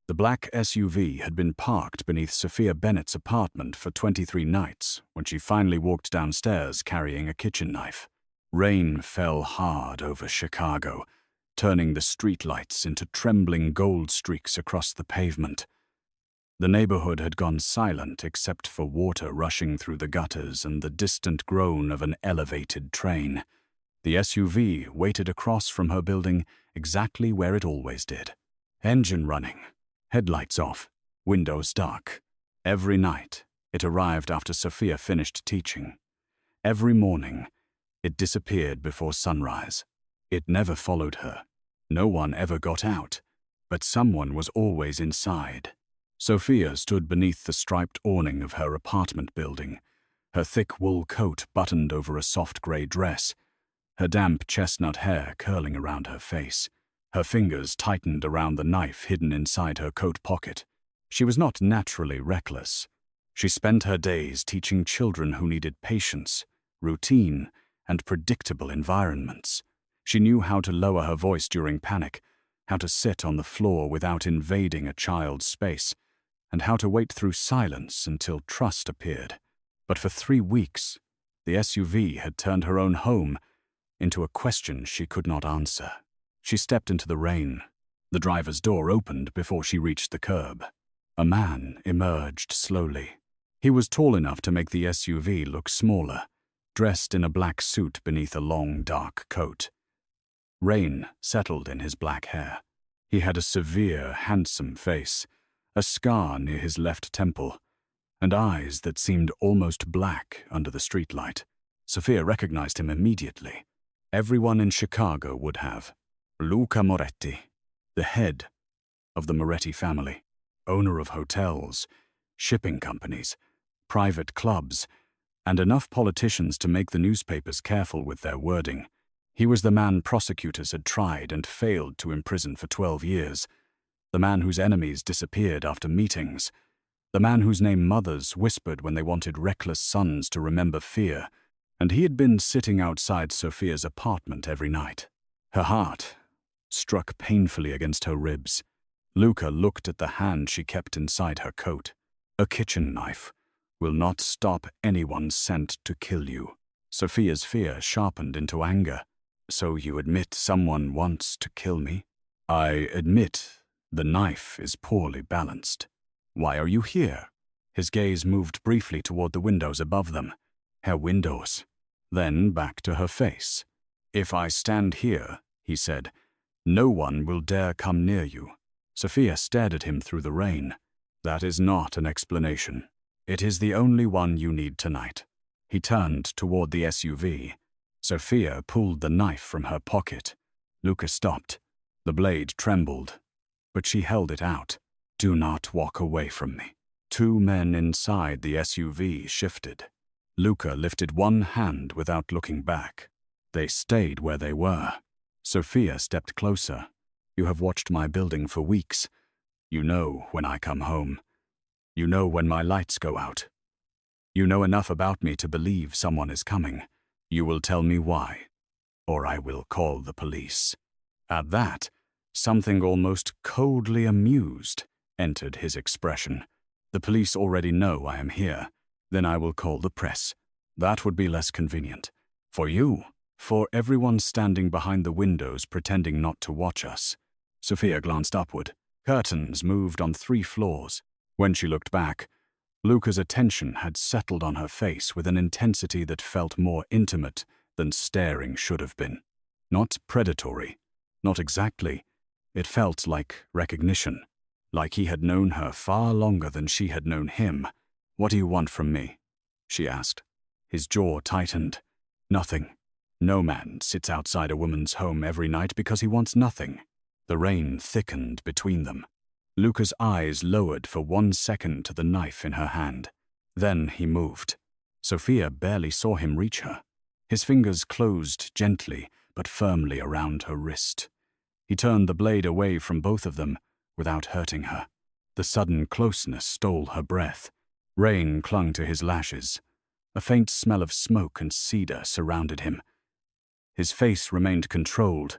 The black SUV had been parked beneath Sophia Bennett's apartment for 23 nights when she finally walked downstairs carrying a kitchen knife. Rain fell hard over Chicago, turning the streetlights into trembling gold streaks across the pavement. The neighborhood had gone silent except for water rushing through the gutters and the distant groan of an elevated train. The SUV waited across from her building exactly where it always did. Engine running, headlights off, windows dark. Every night, it arrived after Sophia finished teaching. Every morning, it disappeared before sunrise. It never followed her. No one ever got out, but someone was always inside. Sophia stood beneath the striped awning of her apartment building, her thick wool coat buttoned over a soft gray dress, her damp chestnut hair curling around her face. Her fingers tightened around the knife hidden inside her coat pocket. She was not naturally reckless. She spent her days teaching children who needed patience, routine, and predictable environments. She knew how to lower her voice during panic, how to sit on the floor without invading a child's space, and how to wait through silence until trust appeared. But for 3 weeks, the SUV had turned her own home into a question she could not answer. She stepped into the rain. The driver's door opened before she reached the curb. A man emerged slowly. He was tall enough to make the SUV look smaller, dressed in a black suit beneath a long, dark coat. Rain settled in his black hair. He had a severe, handsome face, a scar near his left temple, and eyes that seemed almost black under the streetlight. Sophia recognized him immediately. Everyone in Chicago would have. Luca Moretti, the head of the Moretti family, owner of hotels, shipping companies, private clubs, and enough politicians to make the newspapers careful with their wording. He was the man prosecutors had tried and failed to imprison for 12 years, the man whose enemies disappeared after meetings, the man whose name mothers whispered when they wanted reckless sons to remember fear, and he had been sitting outside Sophia's apartment every night. Her heart struck painfully against her ribs. Luca looked at the hand she kept inside her coat. A kitchen knife will not stop anyone sent to kill you. Sophia's fear sharpened into anger. So you admit someone wants to kill me? I admit the knife is poorly balanced. Why are you here? His gaze moved briefly toward the windows above them. Her windows. Then back to her face. If I stand here, he said, no one will dare come near you. Sophia stared at him through the rain. That is not an explanation. It is the only one you need tonight. He turned toward the SUV. Sophia pulled the knife from her pocket. Luca stopped. The blade trembled, but she held it out. Do not walk away from me. 2 men inside the SUV shifted. Luca lifted one hand without looking back. They stayed where they were. Sophia stepped closer. You have watched my building for weeks. You know when I come home. You know when my lights go out. You know enough about me to believe someone is coming. You will tell me why, or I will call the police. At that, something almost coldly amused entered his expression. The police already know I am here. Then I will call the press. That would be less convenient. For you, for everyone standing behind the windows pretending not to watch us. Sophia glanced upward. Curtains moved on 3 floors. When she looked back, Luca's attention had settled on her face with an intensity that felt more intimate than staring should have been. Not predatory. Not exactly. It felt like recognition. Like he had known her far longer than she had known him. What do you want from me? She asked. His jaw tightened. Nothing. No man sits outside a woman's home every night because he wants nothing. The rain thickened between them. Luca's eyes lowered for 1 second to the knife in her hand. Then he moved. Sophia barely saw him reach her. His fingers closed gently but firmly around her wrist. He turned the blade away from both of them without hurting her. The sudden closeness stole her breath. Rain clung to his lashes. A faint smell of smoke and cedar surrounded him. His face remained controlled,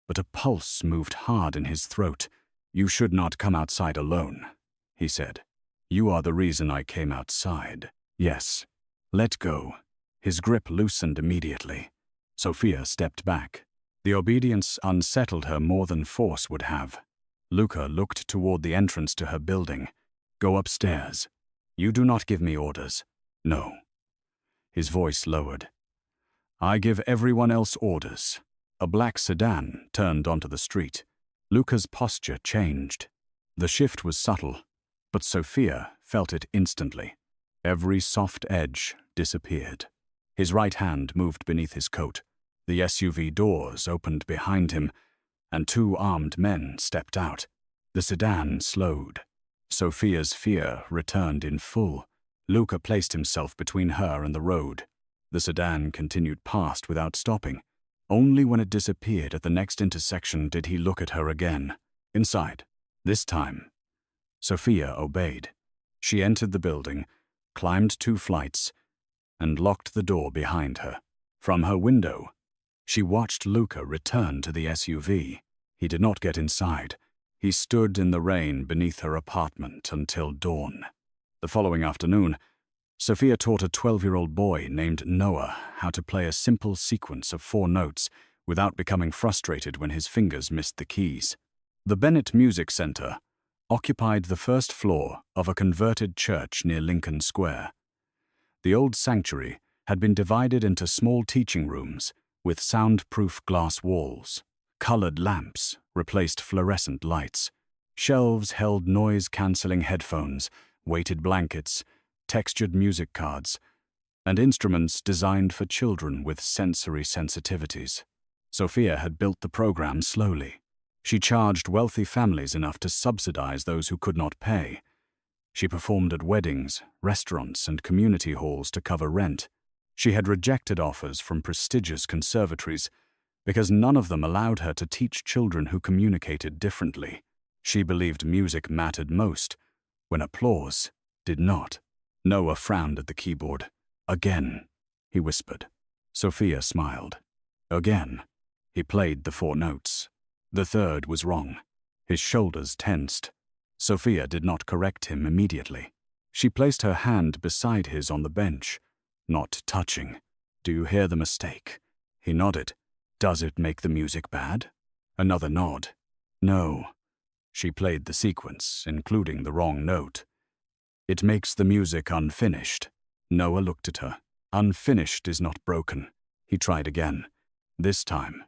but a pulse moved hard in his throat. "You should not come outside alone," he said. "You are the reason I came outside." "Yes." "Let go." His grip loosened immediately. Sophia stepped back. The obedience unsettled her more than force would have. Luca looked toward the entrance to her building. "Go upstairs. You do not give me orders." "No." His voice lowered. "I give everyone else orders." A black sedan turned onto the street. Luca's posture changed. The shift was subtle, but Sophia felt it instantly. Every soft edge disappeared. His right hand moved beneath his coat. The SUV doors opened behind him, and 2 armed men stepped out. The sedan slowed. Sophia's fear returned in full. Luca placed himself between her and the road. The sedan continued past without stopping. Only when it disappeared at the next intersection did he look at her again. Inside. This time, Sophia obeyed. She entered the building, climbed 2 flights, and locked the door behind her. From her window, she watched Luca return to the SUV. He did not get inside. He stood in the rain beneath her apartment until dawn. The following afternoon, Sophia taught a 12-year-old boy named Noah how to play a simple sequence of 4 notes without becoming frustrated when his fingers missed the keys. The Bennett Music Center occupied the first floor of a converted church near Lincoln Square. The old sanctuary had been divided into small teaching rooms with soundproof glass walls. Colored lamps replaced fluorescent lights. Shelves held noise-canceling headphones, weighted blankets, textured music cards, and instruments designed for children with sensory sensitivities. Sophia had built the program slowly. She charged wealthy families enough to subsidize those who could not pay. She performed at weddings, restaurants, and community halls to cover rent. She had rejected offers from prestigious conservatories because none of them allowed her to teach children who communicated differently. She believed music mattered most, when applause did not. Noah frowned at the keyboard. "Again," he whispered. Sophia smiled. "Again." He played the 4 notes. The 3rd was wrong. His shoulders tensed. Sophia did not correct him immediately. She placed her hand beside his on the bench, not touching. "Do you hear the mistake?" He nodded. "Does it make the music bad?" Another nod. "No." She played the sequence, including the wrong note. "It makes the music unfinished." Noah looked at her. "Unfinished is not broken." He tried again. This time,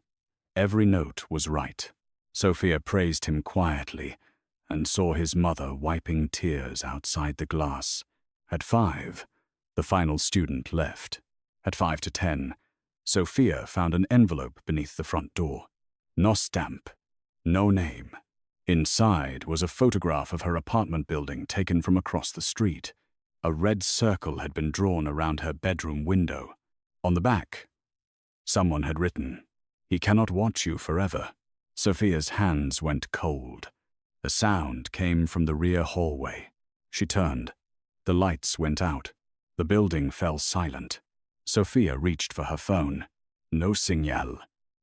every note was right. Sophia praised him quietly and saw his mother wiping tears outside the glass. At 5, the final student left. At 5 to 10, Sophia found an envelope beneath the front door. No stamp, no name. Inside was a photograph of her apartment building taken from across the street. A red circle had been drawn around her bedroom window. On the back, someone had written, "He cannot watch you forever." Sophia's hands went cold. A sound came from the rear hallway. She turned. The lights went out. The building fell silent. Sophia reached for her phone. No signal.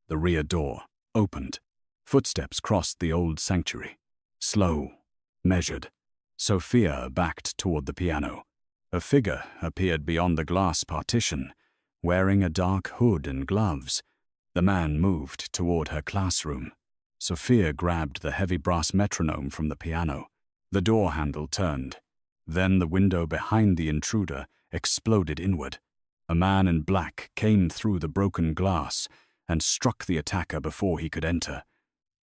The rear door opened. Footsteps crossed the old sanctuary. Slow, measured. Sophia backed toward the piano. A figure appeared beyond the glass partition, wearing a dark hood and gloves. The man moved toward her classroom. Sophia grabbed the heavy brass metronome from the piano. The door handle turned. Then the window behind the intruder exploded inward. A man in black came through the broken glass and struck the attacker before he could enter.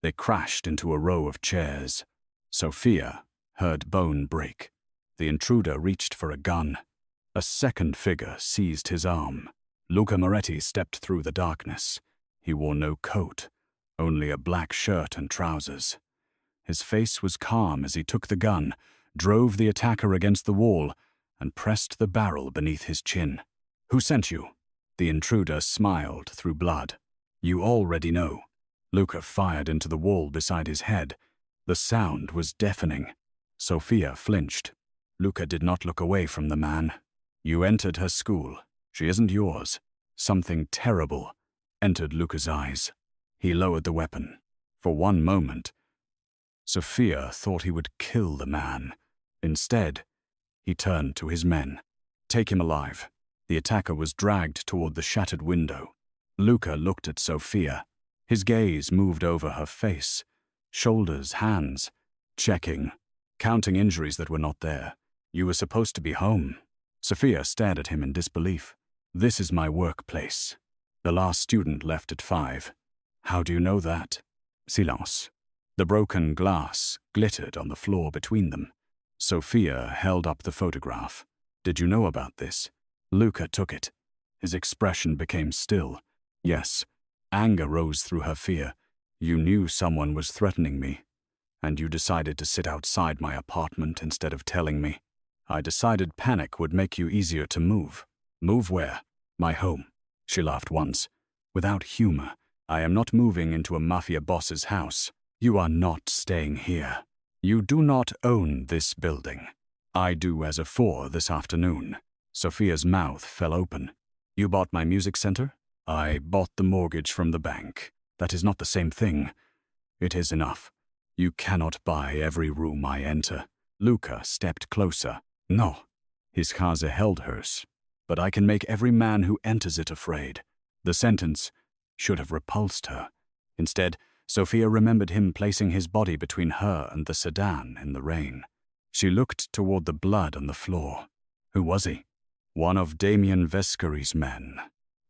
They crashed into a row of chairs. Sophia heard bone break. The intruder reached for a gun. A second figure seized his arm. Luca Moretti stepped through the darkness. He wore no coat, only a black shirt and trousers. His face was calm as he took the gun, drove the attacker against the wall, and pressed the barrel beneath his chin. "Who sent you?" The intruder smiled through blood. "You already know." Luca fired into the wall beside his head. The sound was deafening. Sophia flinched. Luca did not look away from the man. "You entered her school. She isn't yours." Something terrible entered Luca's eyes. He lowered the weapon. For one moment, Sophia thought he would kill the man. Instead, he turned to his men. Take him alive. The attacker was dragged toward the shattered window. Luca looked at Sophia. His gaze moved over her face, shoulders, hands, checking, counting injuries that were not there. You were supposed to be home. Sophia stared at him in disbelief. This is my workplace. The last student left at 5. How do you know that? Silence. The broken glass glittered on the floor between them. Sophia held up the photograph. Did you know about this? Luca took it. His expression became still. Yes. Anger rose through her fear. You knew someone was threatening me, and you decided to sit outside my apartment instead of telling me. I decided panic would make you easier to move. Move where? My home. She laughed once. Without humor. I am not moving into a mafia boss's house. You are not staying here. You do not own this building. I do as of 4 this afternoon. Sophia's mouth fell open. You bought my music center? I bought the mortgage from the bank. That is not the same thing. It is enough. You cannot buy every room I enter. Luca stepped closer. No. His Chase held hers. But I can make every man who enters it afraid. The sentence should have repulsed her. Instead, Sophia remembered him placing his body between her and the sedan in the rain. She looked toward the blood on the floor. Who was he? One of Damien Vescari's men.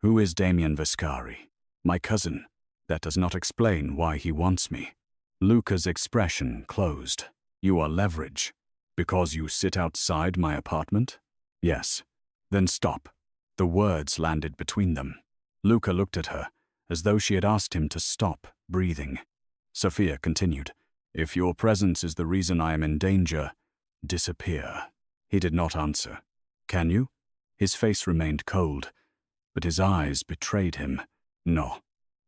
Who is Damien Vescari? My cousin. That does not explain why he wants me. Luca's expression closed. You are leverage. Because you sit outside my apartment? Yes. Then stop. The words landed between them. Luca looked at her, as though she had asked him to stop breathing. Sophia continued, If your presence is the reason I am in danger, disappear. He did not answer. Can you? His face remained cold, but his eyes betrayed him. No.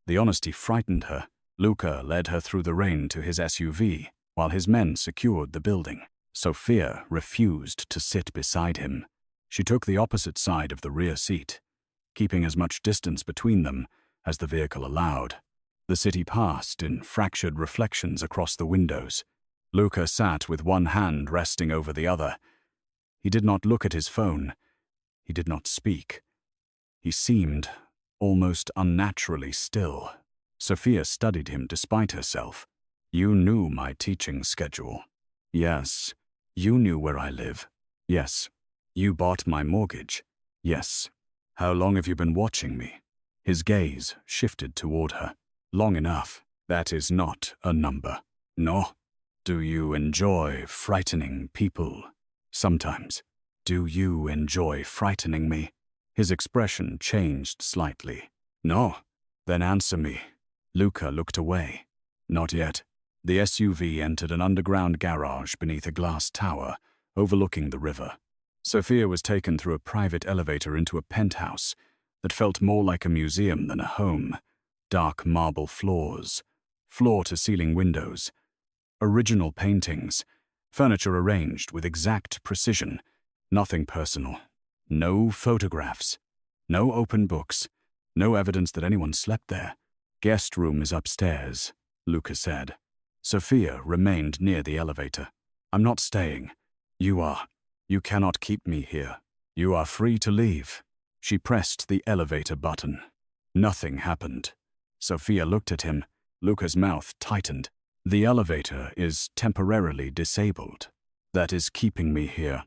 The honesty frightened her. Luca led her through the rain to his SUV, while his men secured the building. Sophia refused to sit beside him. She took the opposite side of the rear seat, keeping as much distance between them as the vehicle allowed. The city passed in fractured reflections across the windows. Luca sat with one hand resting over the other. He did not look at his phone. He did not speak. He seemed almost unnaturally still. Sophia studied him despite herself. You knew my teaching schedule. Yes. You knew where I live. Yes. You bought my mortgage. Yes. How long have you been watching me? His gaze shifted toward her. Long enough. That is not a number. No. Do you enjoy frightening people? Sometimes. Do you enjoy frightening me? His expression changed slightly. No. Then answer me. Luca looked away. Not yet. The SUV entered an underground garage beneath a glass tower overlooking the river. Sophia was taken through a private elevator into a penthouse that felt more like a museum than a home. Dark marble floors, floor-to-ceiling windows, original paintings, furniture arranged with exact precision, nothing personal. No photographs, no open books, no evidence that anyone slept there. Guest room is upstairs, Luca said. Sophia remained near the elevator. I'm not staying. You are. You cannot keep me here. You are free to leave. She pressed the elevator button. Nothing happened. Sophia looked at him. Luca's mouth tightened. The elevator is temporarily disabled. That is keeping me here.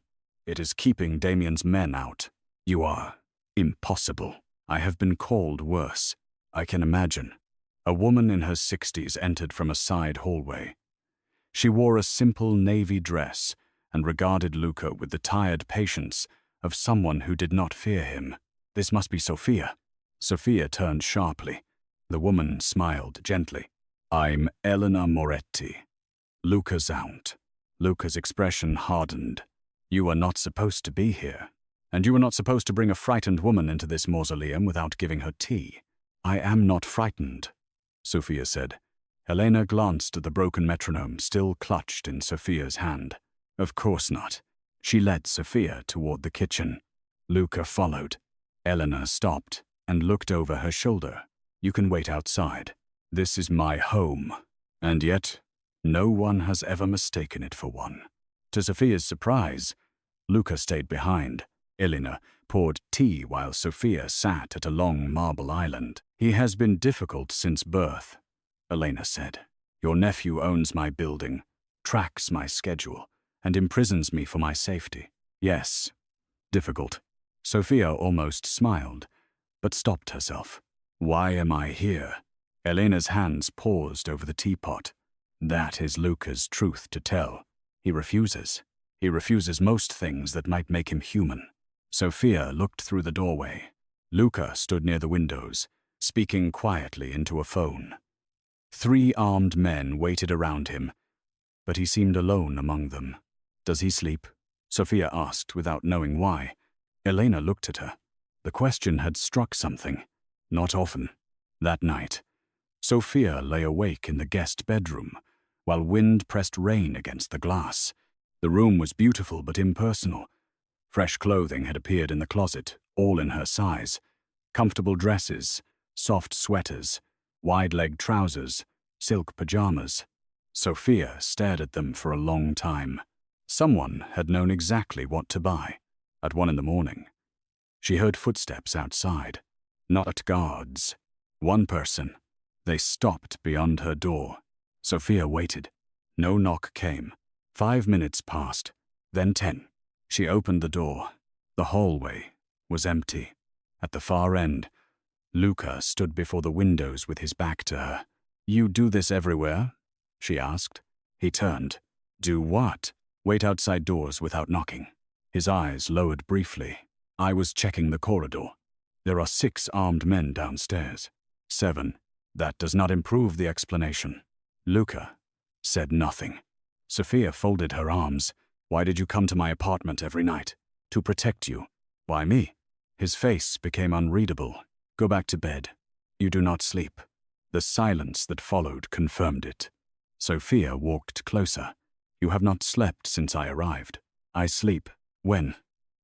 It is keeping Damien's men out. You are impossible. I have been called worse. I can imagine. A woman in her 60s entered from a side hallway. She wore a simple navy dress and regarded Luca with the tired patience of someone who did not fear him. This must be Sophia. Sophia turned sharply. The woman smiled gently. I'm Luca Moretti. Luca's aunt. Luca's expression hardened. You are not supposed to be here. And you are not supposed to bring a frightened woman into this mausoleum without giving her tea. I am not frightened, Sophia said. Helena glanced at the broken metronome still clutched in Sophia's hand. Of course not. She led Sophia toward the kitchen. Luca followed. Elena stopped and looked over her shoulder. You can wait outside. This is my home. And yet, No one has ever mistaken it for one. To Sophia's surprise, Luca stayed behind. Elena poured tea while Sophia sat at a long marble island. "He has been difficult since birth," Elena said. "Your nephew owns my building, tracks my schedule, and imprisons me for my safety. Yes, difficult." Sophia almost smiled, but stopped herself. "Why am I here?" Elena's hands paused over the teapot. "That is Luca's truth to tell. He refuses. He refuses most things that might make him human." Sophia looked through the doorway. Luca stood near the windows, speaking quietly into a phone. 3 armed men waited around him, but he seemed alone among them. "Does he sleep?" Sophia asked without knowing why. Elena looked at her. The question had struck something. Not often. That night, Sophia lay awake in the guest bedroom, while wind pressed rain against the glass. The room was beautiful but impersonal. Fresh clothing had appeared in the closet, all in her size. Comfortable dresses, soft sweaters, wide-legged trousers, silk pajamas. Sophia stared at them for a long time. Someone had known exactly what to buy. At 1 a.m, she heard footsteps outside. Not guards. One person. They stopped beyond her door. Sophia waited. No knock came. 5 minutes passed, then 10. She opened the door. The hallway was empty. At the far end, Luca stood before the windows with his back to her. "You do this everywhere?" she asked. He turned. "Do what?" "Wait outside doors without knocking." His eyes lowered briefly. "I was checking the corridor. There are 6 armed men downstairs." 7. That does not improve the explanation. Luca said nothing. Sophia folded her arms. "Why did you come to my apartment every night?" "To protect you." "Why me?" His face became unreadable. "Go back to bed. You do not sleep." The silence that followed confirmed it. Sophia walked closer. "You have not slept since I arrived." "I sleep. When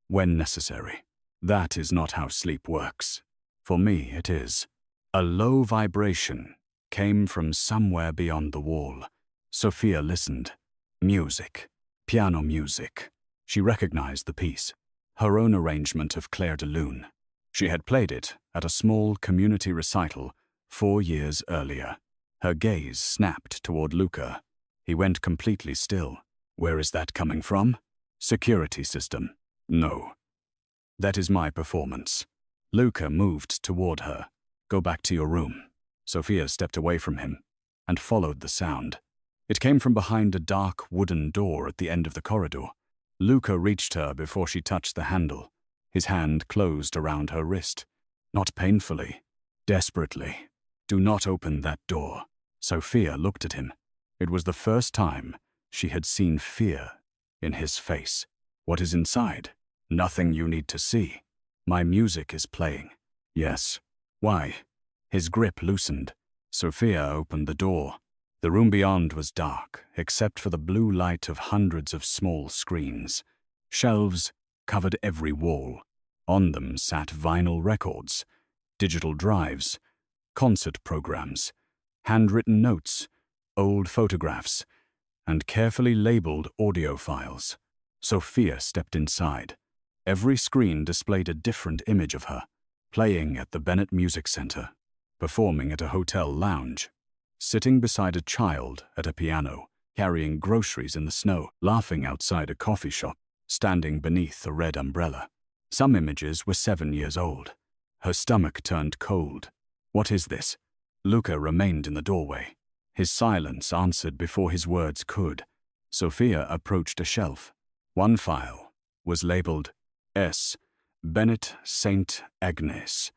necessary. That is not how sleep works. For me, it is." A low vibration came from somewhere beyond the wall. Sophia listened. Music. Piano music. She recognized the piece. Her own arrangement of Clair de Lune. She had played it at a small community recital 4 years earlier. Her gaze snapped toward Luca. He went completely still. "Where is that coming from?" "Security system." "No. That is my performance." Luca moved toward her. "Go back to your room." Sophia stepped away from him and followed the sound. It came from behind a dark wooden door at the end of the corridor. Luca reached her before she touched the handle. His hand closed around her wrist. Not painfully, desperately. "Do not open that door." Sophia looked at him. It was the first time she had seen fear in his face. "What is inside?" "Nothing you need to see. My music is playing." "Yes. Why?" His grip loosened. Sophia opened the door. The room beyond was dark, except for the blue light of hundreds of small screens. Shelves covered every wall. On them sat vinyl records, digital drives, concert programs, handwritten notes, old photographs, and carefully labeled audio files. Sophia stepped inside. Every screen displayed a different image of her, playing at the Bennett Music Center, performing at a hotel lounge, sitting beside a child at a piano, carrying groceries in the snow, laughing outside a coffee shop, standing beneath a red umbrella. Some images were 7 years old. Her stomach turned cold. "What is this?" Luca remained in the doorway. His silence answered before his words could. Sophia approached a shelf. One file was labeled S. Bennett St. Agnes.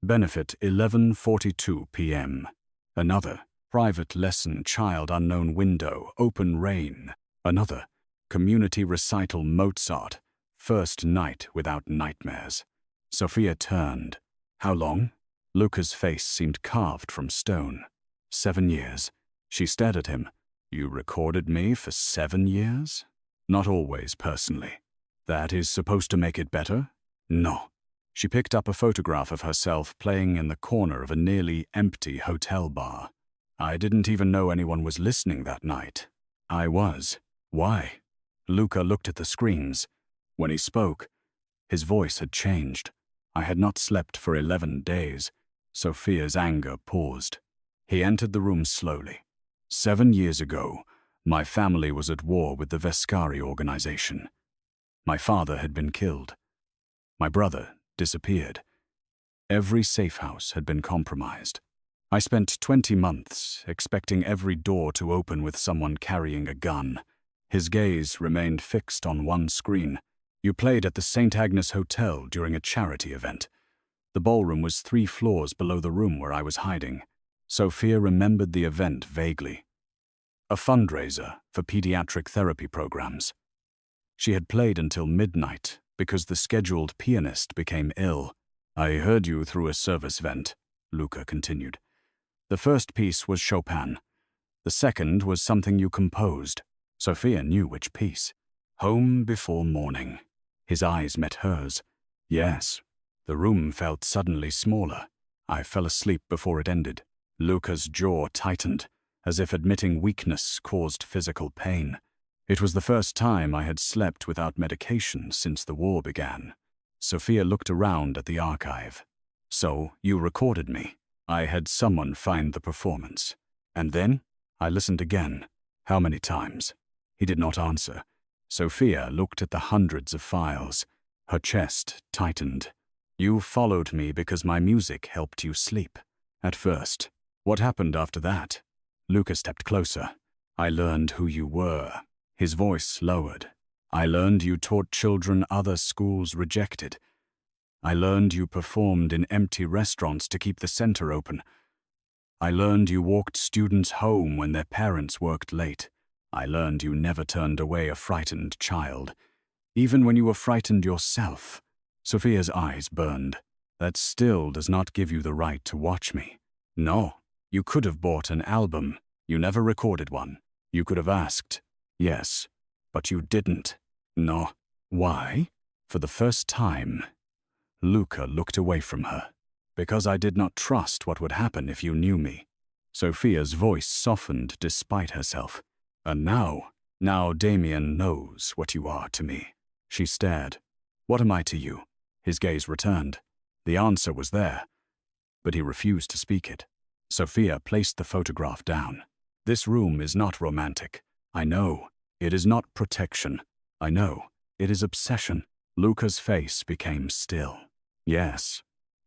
Benefit 11:42 p.m. Another, private lesson child unknown window, open rain. Another, community recital Mozart, first night without nightmares. Sophia turned. "How long?" Luca's face seemed carved from stone. 7 years. She stared at him. "You recorded me for 7 years?" "Not always personally." "That is supposed to make it better?" "No." She picked up a photograph of herself playing in the corner of a nearly empty hotel bar. I didn't even know anyone was listening that night. I was. Why? Luca looked at the screens. When he spoke, his voice had changed. I had not slept for 11 days. Sophia's anger paused. He entered the room slowly. 7 years ago, my family was at war with the Vescari organization. My father had been killed. My brother disappeared. Every safe house had been compromised. I spent 20 months expecting every door to open with someone carrying a gun. His gaze remained fixed on one screen. You played at the St. Agnes Hotel during a charity event. The ballroom was 3 floors below the room where I was hiding. Sophia remembered the event vaguely. A fundraiser for pediatric therapy programs. She had played until midnight because the scheduled pianist became ill. I heard you through a service vent, Luca continued. The first piece was Chopin. The second was something you composed. Sophia knew which piece. Home Before Morning. His eyes met hers. Yes. The room felt suddenly smaller. I fell asleep before it ended. Luca's jaw tightened, as if admitting weakness caused physical pain. It was the first time I had slept without medication since the war began. Sophia looked around at the archive. So, you recorded me. I had someone find the performance. And then, I listened again. How many times? He did not answer. Sophia looked at the hundreds of files. Her chest tightened. You followed me because my music helped you sleep. At first. What happened after that? Luca stepped closer. I learned who you were. His voice lowered. I learned you taught children other schools rejected. I learned you performed in empty restaurants to keep the center open. I learned you walked students home when their parents worked late. I learned you never turned away a frightened child, even when you were frightened yourself. Sophia's eyes burned. That still does not give you the right to watch me. No, you could have bought an album. You never recorded one. You could have asked. Yes, but you didn't. No. Why? For the first time, Luca looked away from her. Because I did not trust what would happen if you knew me. Sophia's voice softened despite herself. And now Damien knows what you are to me. She stared. What am I to you? His gaze returned. The answer was there, but he refused to speak it. Sophia placed the photograph down. This room is not romantic. I know. It is not protection. I know. It is obsession. Luca's face became still. Yes.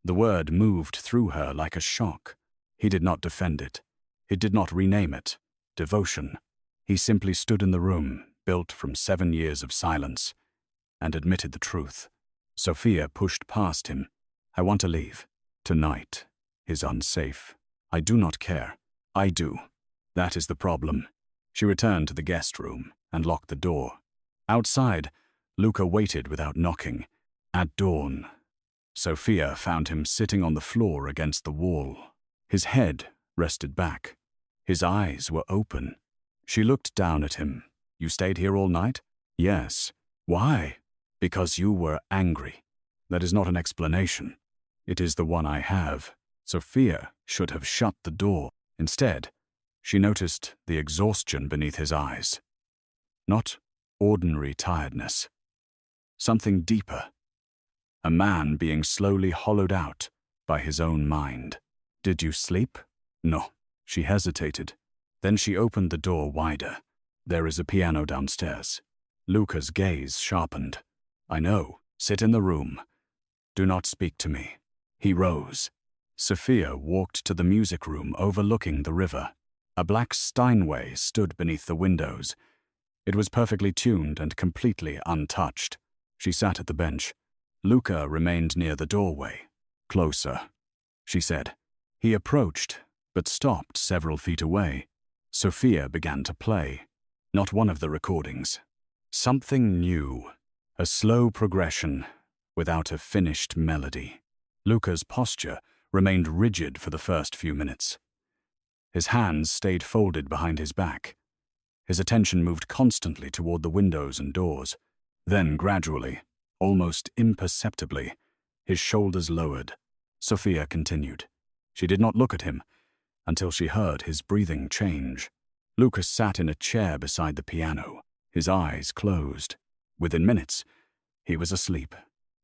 The word moved through her like a shock. He did not defend it. He did not rename it. Devotion. He simply stood in the room, built from 7 years of silence, and admitted the truth. Sophia pushed past him. I want to leave. Tonight is unsafe. I do not care. I do. That is the problem. She returned to the guest room and locked the door. Outside, Luca waited without knocking. At dawn, Sophia found him sitting on the floor against the wall. His head rested back. His eyes were open. She looked down at him. You stayed here all night? Yes. Why? Because you were angry. That is not an explanation. It is the one I have. Sophia should have shut the door. Instead, she noticed the exhaustion beneath his eyes. Not ordinary tiredness. Something deeper. A man being slowly hollowed out by his own mind. Did you sleep? No. She hesitated. Then she opened the door wider. There is a piano downstairs. Luca's gaze sharpened. I know. Sit in the room. Do not speak to me. He rose. Sophia walked to the music room overlooking the river. A black Steinway stood beneath the windows. It was perfectly tuned and completely untouched. She sat at the bench. Luca remained near the doorway. Closer, she said. He approached, but stopped several feet away. Sophia began to play. Not one of the recordings. Something new. A slow progression, without a finished melody. Luca's posture remained rigid for the first few minutes. His hands stayed folded behind his back. His attention moved constantly toward the windows and doors. Then, gradually, almost imperceptibly, his shoulders lowered. Sophia continued. She did not look at him. until she heard his breathing change. Lucas sat in a chair beside the piano, his eyes closed. Within minutes, he was asleep.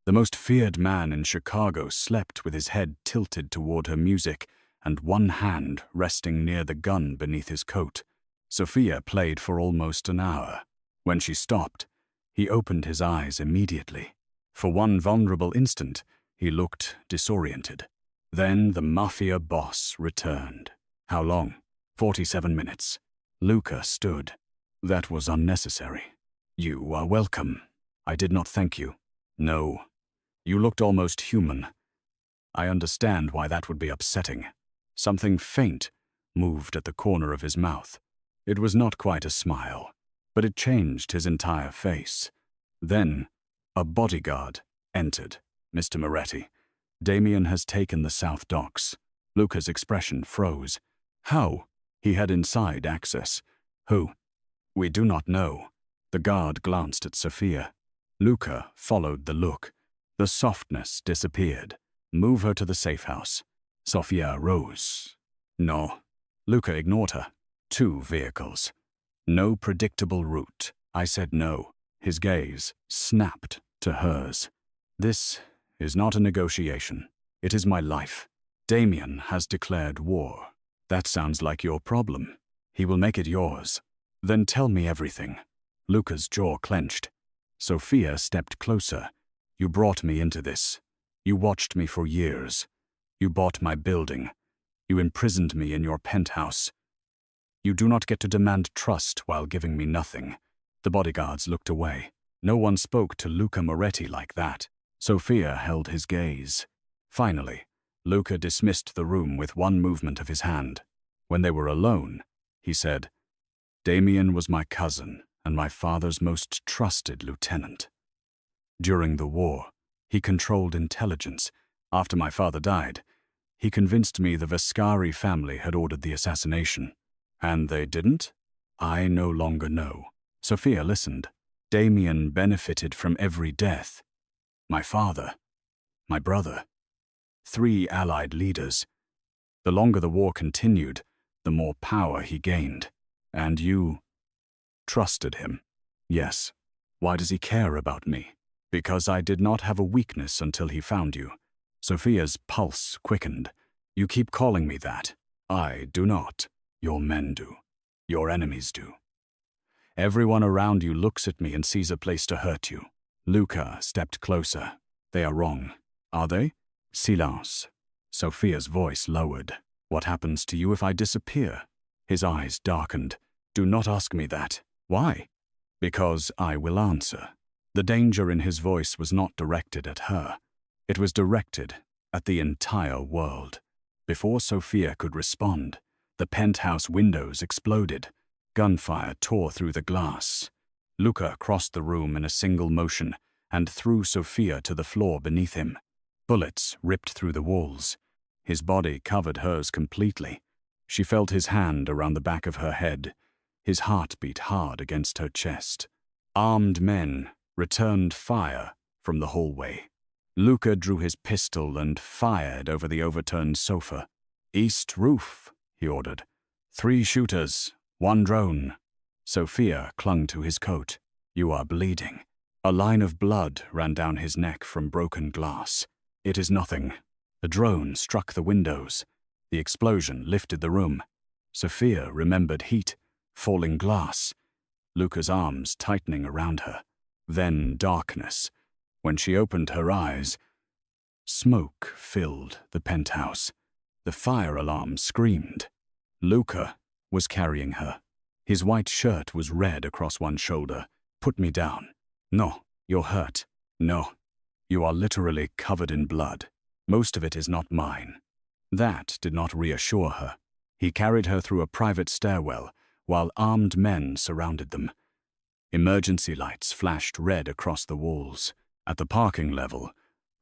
The most feared man in Chicago slept with his head tilted toward her music and one hand resting near the gun beneath his coat. Sophia played for almost an hour. When she stopped, he opened his eyes immediately. For one vulnerable instant, he looked disoriented. Then the Mafia Boss returned. How long? 47 minutes. Luca stood. That was unnecessary. You are welcome. I did not thank you. No. You looked almost human. I understand why that would be upsetting. Something faint moved at the corner of his mouth. It was not quite a smile, but it changed his entire face. Then, a bodyguard entered. Mr. Moretti, Damien has taken the South Docks. Luca's expression froze. How? He had inside access. Who? We do not know. The guard glanced at Sophia. Luca followed the look. The softness disappeared. Move her to the safe house. Sophia rose. No. Luca ignored her. 2 vehicles. No predictable route. I said no. His gaze snapped to hers. This is not a negotiation. It is my life. Damien has declared war. That sounds like your problem. He will make it yours. Then tell me everything. Luca's jaw clenched. Sophia stepped closer. You brought me into this. You watched me for years. You bought my building. You imprisoned me in your penthouse. You do not get to demand trust while giving me nothing. The bodyguards looked away. No one spoke to Luca Moretti like that. Sophia held his gaze. Finally, Luca dismissed the room with one movement of his hand. When they were alone, he said, Damien was my cousin and my father's most trusted lieutenant. During the war, he controlled intelligence. After my father died, he convinced me the Vescari family had ordered the assassination. And they didn't? I no longer know. Sophia listened. Damien benefited from every death. My father, my brother, 3 allied leaders. The longer the war continued, the more power he gained. And you trusted him. Yes. Why does he care about me? Because I did not have a weakness until he found you. Sophia's pulse quickened. You keep calling me that. I do not. Your men do. Your enemies do. Everyone around you looks at me and sees a place to hurt you. Luca stepped closer. They are wrong. Are they? Silence. Sophia's voice lowered. What happens to you if I disappear? His eyes darkened. Do not ask me that. Why? Because I will answer. The danger in his voice was not directed at her. It was directed at the entire world. Before Sophia could respond, the penthouse windows exploded. Gunfire tore through the glass. Luca crossed the room in a single motion and threw Sophia to the floor beneath him. Bullets ripped through the walls. His body covered hers completely. She felt his hand around the back of her head. His heart beat hard against her chest. Armed men returned fire from the hallway. Luca drew his pistol and fired over the overturned sofa. East roof, he ordered. 3 shooters, 1 drone. Sophia clung to his coat. You are bleeding. A line of blood ran down his neck from broken glass. It is nothing. The drone struck the windows. The explosion lifted the room. Sophia remembered heat, falling glass. Luca's arms tightening around her. Then darkness. When she opened her eyes, smoke filled the penthouse. The fire alarm screamed. Luca was carrying her. His white shirt was red across one shoulder. Put me down. No, you're hurt. No, you are literally covered in blood. Most of it is not mine. That did not reassure her. He carried her through a private stairwell while armed men surrounded them. Emergency lights flashed red across the walls. At the parking level,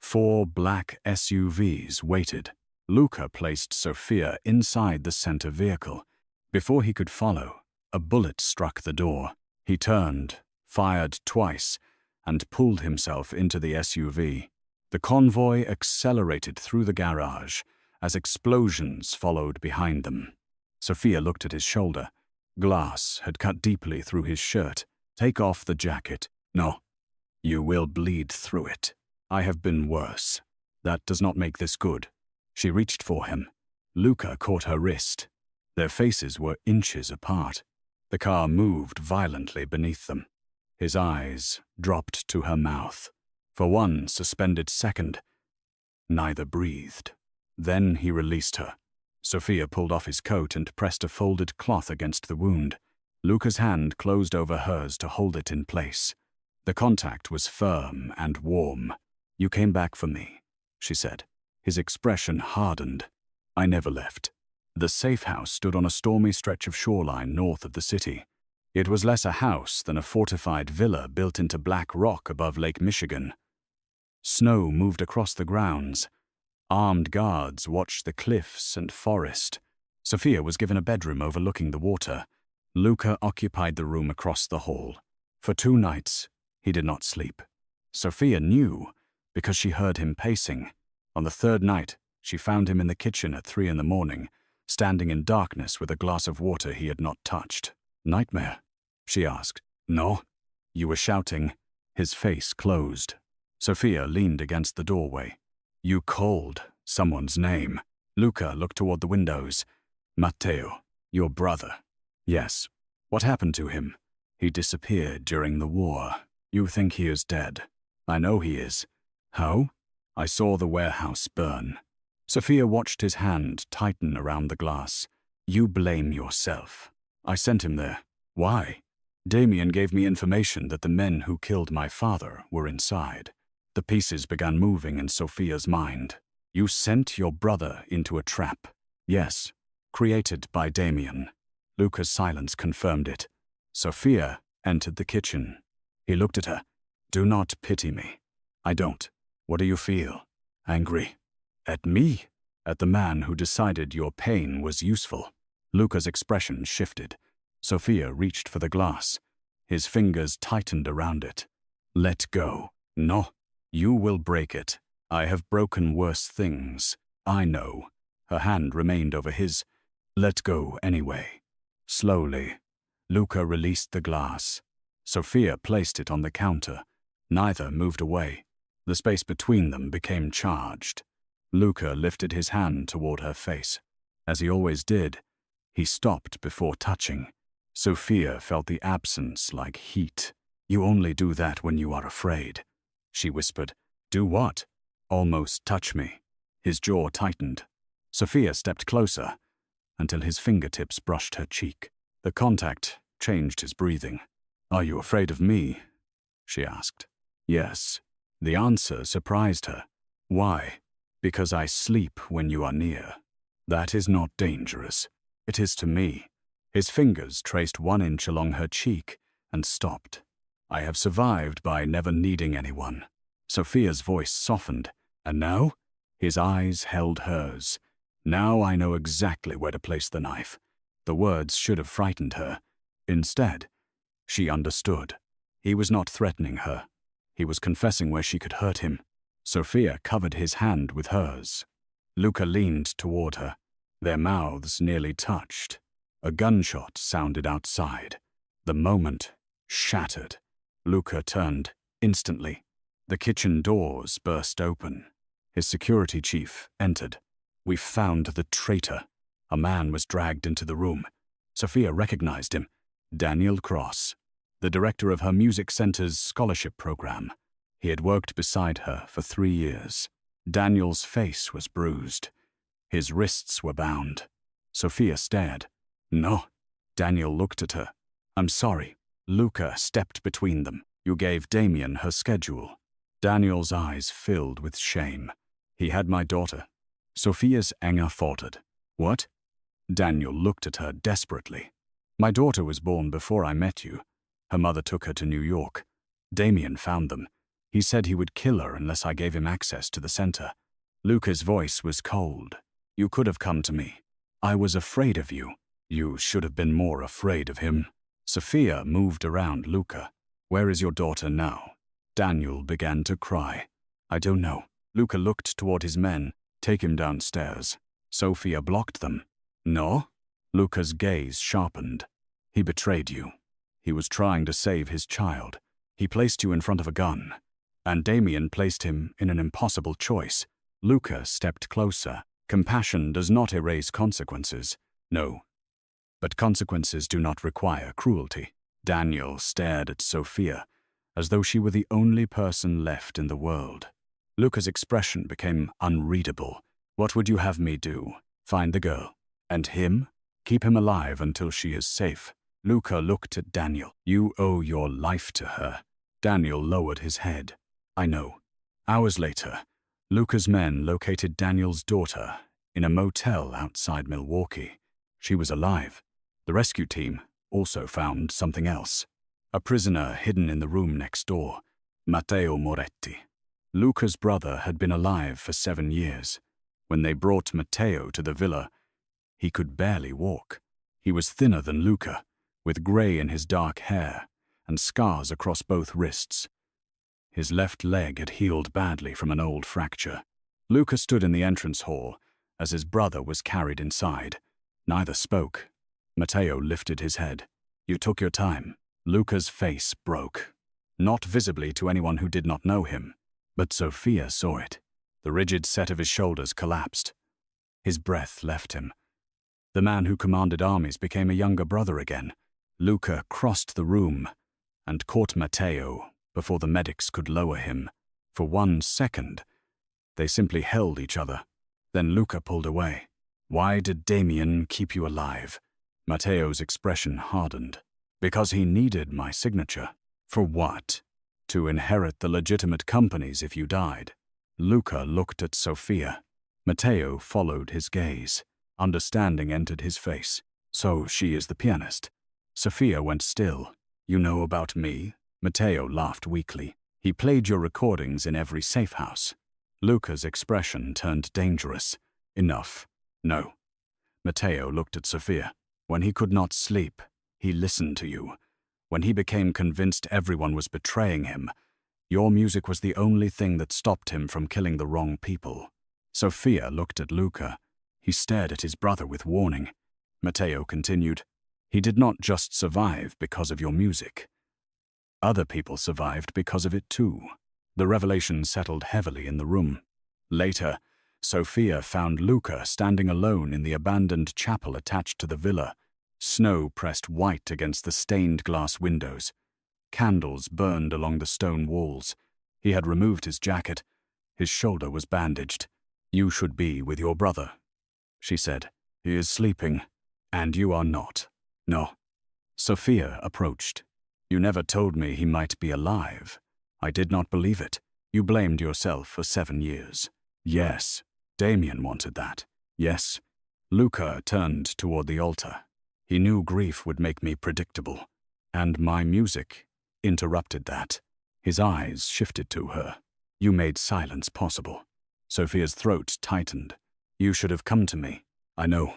4 black SUVs waited. Luca placed Sophia inside the center vehicle. Before he could follow, a bullet struck the door. He turned, fired twice, and pulled himself into the SUV. The convoy accelerated through the garage as explosions followed behind them. Sophia looked at his shoulder. Glass had cut deeply through his shirt. "Take off the jacket." "No. You will bleed through it. I have been worse. That does not make this good." She reached for him. Luca caught her wrist. Their faces were inches apart. The car moved violently beneath them. His eyes dropped to her mouth. For one suspended second, neither breathed. Then he released her. Sophia pulled off his coat and pressed a folded cloth against the wound. Luca's hand closed over hers to hold it in place. The contact was firm and warm. "You came back for me," she said. His expression hardened. "I never left." The safe house stood on a stormy stretch of shoreline north of the city. It was less a house than a fortified villa built into black rock above Lake Michigan. Snow moved across the grounds. Armed guards watched the cliffs and forest. Sophia was given a bedroom overlooking the water. Luca occupied the room across the hall. For 2 nights, he did not sleep. Sophia knew because she heard him pacing. On the 3rd night, she found him in the kitchen at 3 in the morning, standing in darkness with a glass of water he had not touched. "Nightmare?" she asked. "No." "You were shouting." His face closed. Sophia leaned against the doorway. "You called someone's name." Luca looked toward the windows. "Matteo, your brother." "Yes." "What happened to him?" "He disappeared during the war." "You think he is dead?" "I know he is." "How?" "I saw the warehouse burn." Sophia watched his hand tighten around the glass. "You blame yourself. I sent him there." "Why?" "Damien gave me information that the men who killed my father were inside." The pieces began moving in Sophia's mind. "You sent your brother into a trap." "Yes, created by Damien." Luca's silence confirmed it. Sophia entered the kitchen. He looked at her. "Do not pity me." "I don't." "What do you feel?" "Angry." "At me?" "At the man who decided your pain was useful." Luca's expression shifted. Sophia reached for the glass. His fingers tightened around it. "Let go." "No." "You will break it. I have broken worse things. I know." Her hand remained over his. "Let go anyway." Slowly, Luca released the glass. Sophia placed it on the counter. Neither moved away. The space between them became charged. Luca lifted his hand toward her face. As he always did, he stopped before touching. Sophia felt the absence like heat. "You only do that when you are afraid," she whispered. "Do what?" "Almost touch me." His jaw tightened. Sophia stepped closer until his fingertips brushed her cheek. The contact changed his breathing. "Are you afraid of me?" she asked. "Yes." The answer surprised her. "Why?" "Because I sleep when you are near." "That is not dangerous." "It is to me." His fingers traced 1 inch along her cheek and stopped. "I have survived by never needing anyone." Sophia's voice softened. "And now?" His eyes held hers. "Now I know exactly where to place the knife." The words should have frightened her. Instead, she understood. He was not threatening her. He was confessing where she could hurt him. Sophia covered his hand with hers. Luca leaned toward her. Their mouths nearly touched. A gunshot sounded outside. The moment shattered. Luca turned instantly. The kitchen doors burst open. His security chief entered. "We found the traitor." A man was dragged into the room. Sophia recognized him. Daniel Cross, the director of her music center's scholarship program. He had worked beside her for 3 years. Daniel's face was bruised. His wrists were bound. Sophia stared. "No." Daniel looked at her. "I'm sorry." Luca stepped between them. "You gave Damien her schedule." Daniel's eyes filled with shame. "He had my daughter." Sophia's anger faltered. "What?" Daniel looked at her desperately. "My daughter was born before I met you. Her mother took her to New York. Damien found them. He said he would kill her unless I gave him access to the center." Luca's voice was cold. "You could have come to me. I was afraid of you." "You should have been more afraid of him." Sophia moved around Luca. "Where is your daughter now?" Daniel began to cry. "I don't know." Luca looked toward his men. "Take him downstairs." Sophia blocked them. No? Luca's gaze sharpened. He betrayed you. He was trying to save his child. He placed you in front of a gun. And Damien placed him in an impossible choice. Luca stepped closer. Compassion does not erase consequences. No. But consequences do not require cruelty. Daniel stared at Sophia, as though she were the only person left in the world. Luca's expression became unreadable. What would you have me do? Find the girl. And him? Keep him alive until she is safe. Luca looked at Daniel. You owe your life to her. Daniel lowered his head. I know. Hours later, Luca's men located Daniel's daughter in a motel outside Milwaukee. She was alive. The rescue team also found something else. A prisoner hidden in the room next door, Luca Moretti. Luca's brother had been alive for 7 years. When they brought Matteo to the villa, he could barely walk. He was thinner than Luca, with gray in his dark hair and scars across both wrists. His left leg had healed badly from an old fracture. Luca stood in the entrance hall as his brother was carried inside. Neither spoke. Matteo lifted his head. You took your time. Luca's face broke. Not visibly to anyone who did not know him, but Sophia saw it. The rigid set of his shoulders collapsed. His breath left him. The man who commanded armies became a younger brother again. Luca crossed the room and caught Matteo before the medics could lower him. For 1 second, they simply held each other. Then Luca pulled away. Why did Damien keep you alive? Matteo's expression hardened. Because he needed my signature. For what? To inherit the legitimate companies if you died. Luca looked at Sophia. Matteo followed his gaze. Understanding entered his face. So she is the pianist. Sophia went still. You know about me? Matteo laughed weakly. He played your recordings in every safe house. Luca's expression turned dangerous. Enough. No. Matteo looked at Sophia. When he could not sleep, he listened to you. When he became convinced everyone was betraying him, your music was the only thing that stopped him from killing the wrong people. Sophia looked at Luca. He stared at his brother with warning. Matteo continued, he did not just survive because of your music. Other people survived because of it too. The revelation settled heavily in the room. Later, Sophia found Luca standing alone in the abandoned chapel attached to the villa. Snow pressed white against the stained glass windows. Candles burned along the stone walls. He had removed his jacket. His shoulder was bandaged. You should be with your brother, she said. He is sleeping, and you are not. No. Sophia approached. You never told me he might be alive. I did not believe it. You blamed yourself for 7 years. Yes, Damien wanted that. Yes. Luca turned toward the altar. He knew grief would make me predictable, and my music interrupted that. His eyes shifted to her. You made silence possible. Sophia's throat tightened. You should have come to me. I know.